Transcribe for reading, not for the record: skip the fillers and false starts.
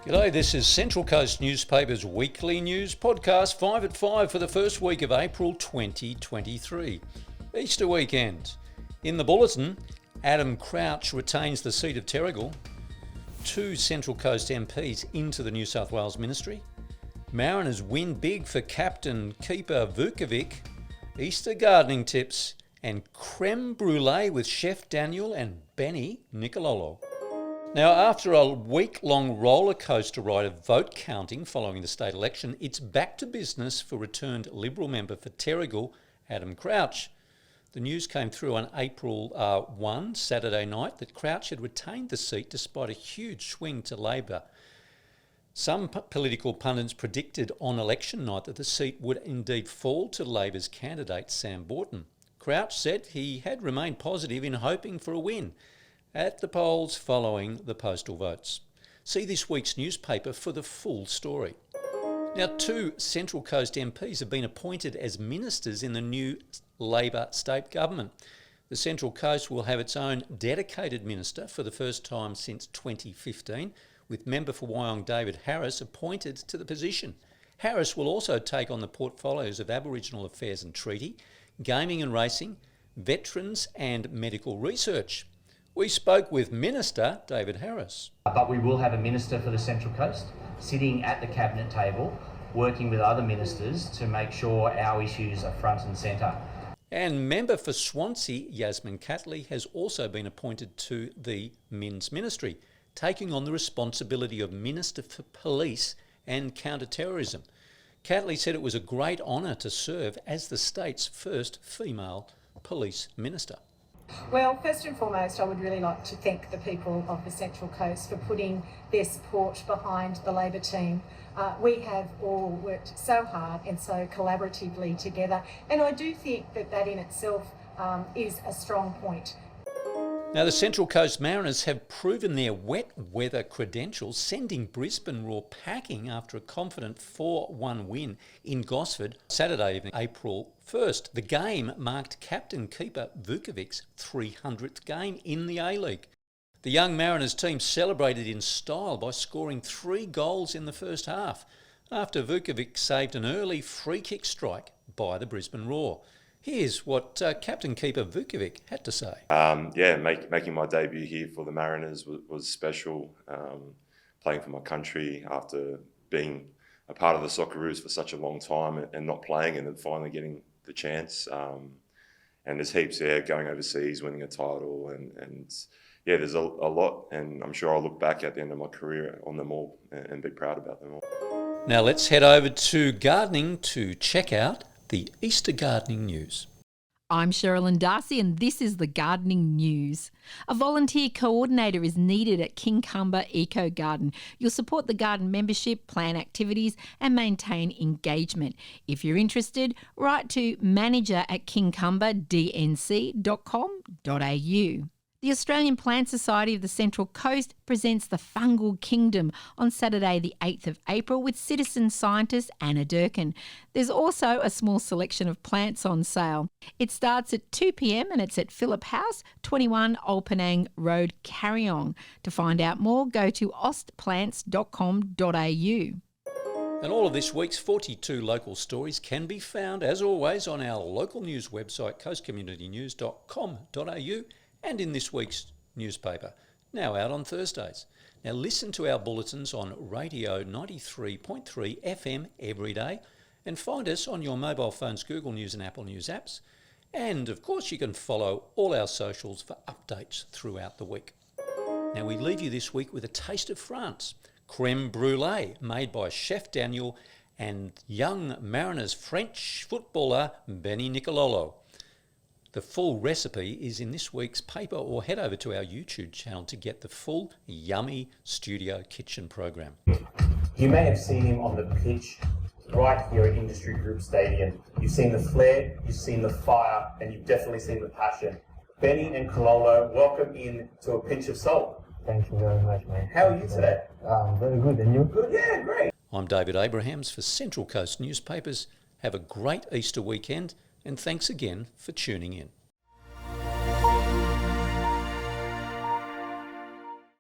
G'day, this is Central Coast Newspaper's weekly news podcast, 5 at 5 for the first week of April 2023. Easter weekend. In the bulletin, Adam Crouch retains the seat of Terrigal. 2 Central Coast MPs into the New South Wales Ministry. Mariners win big for captain keeper Vukovic. Easter gardening tips and creme brulee with Chef Daniel and Benny Nicololo. Now, after a week-long roller coaster ride of vote counting following the state election, it's back to business for returned Liberal member for Terrigal, Adam Crouch. The news came through on April 1, Saturday night, that Crouch had retained the seat despite a huge swing to Labor. Some political pundits predicted on election night that the seat would indeed fall to Labor's candidate, Sam Borton. Crouch said he had remained positive in hoping for a win at the polls following the postal votes. See this week's newspaper for the full story. Now, 2 Central Coast MPs have been appointed as ministers in the new Labor state government. The Central Coast will have its own dedicated minister for the first time since 2015, with member for Wyong David Harris appointed to the position. Harris will also take on the portfolios of Aboriginal Affairs and Treaty, Gaming and Racing, Veterans and Medical Research. We spoke with Minister David Harris. But we will have a minister for the Central Coast sitting at the cabinet table, working with other ministers to make sure our issues are front and centre. And member for Swansea, Yasmin Catley, has also been appointed to the Mins Ministry, taking on the responsibility of Minister for Police and Counter-Terrorism. Catley said it was a great honour to serve as the state's first female police minister. Well, first and foremost, I would really like to thank the people of the Central Coast for putting their support behind the Labor team. We have all worked so hard and so collaboratively together, and I do think that in itself is a strong point. Now, the Central Coast Mariners have proven their wet weather credentials, sending Brisbane Roar packing after a confident 4-1 win in Gosford Saturday evening, April 1st. The game marked captain keeper Vukovic's 300th game in the A-League. The young Mariners team celebrated in style by scoring 3 goals in the first half after Vukovic saved an early free kick strike by the Brisbane Roar. Here's what captain keeper Vukovic had to say. Making my debut here for the Mariners was special. Playing for my country after being a part of the Socceroos for such a long time and not playing, and then finally getting the chance. And there's heaps there, going overseas, winning a title, and there's a lot. And I'm sure I'll look back at the end of my career on them all and be proud about them all. Now let's head over to gardening to check out the Easter gardening news. I'm Sherilyn Darcy and this is the gardening news. A volunteer coordinator is needed at Kincumber Eco Garden. You'll support the garden membership, plan activities and maintain engagement. If you're interested, write to manager@kincumberdnc.com.au. The Australian Plant Society of the Central Coast presents the Fungal Kingdom on Saturday the 8th of April with citizen scientist Anna Durkin. There's also a small selection of plants on sale. It starts at 2 p.m. and it's at Phillip House, 21 Old Penang Road, Carryong. To find out more, go to ostplants.com.au. And all of this week's 42 local stories can be found, as always, on our local news website, coastcommunitynews.com.au, and in this week's newspaper, now out on Thursdays. Now listen to our bulletins on Radio 93.3 FM every day, and find us on your mobile phone's Google News and Apple News apps. And of course you can follow all our socials for updates throughout the week. Now we leave you this week with a taste of France. Creme brulee made by Chef Daniel and young Mariners French footballer Benny Nicololo. The full recipe is in this week's paper, or head over to our YouTube channel to get the full yummy studio kitchen program. You may have seen him on the pitch right here at Industry Group Stadium. You've seen the flair, you've seen the fire, and you've definitely seen the passion. Benny and Cololo, welcome in to A Pinch of Salt. Thank you very much, man. How are you today? Very good, and you? Good, yeah, great. I'm David Abrahams for Central Coast Newspapers. Have a great Easter weekend, and thanks again for tuning in.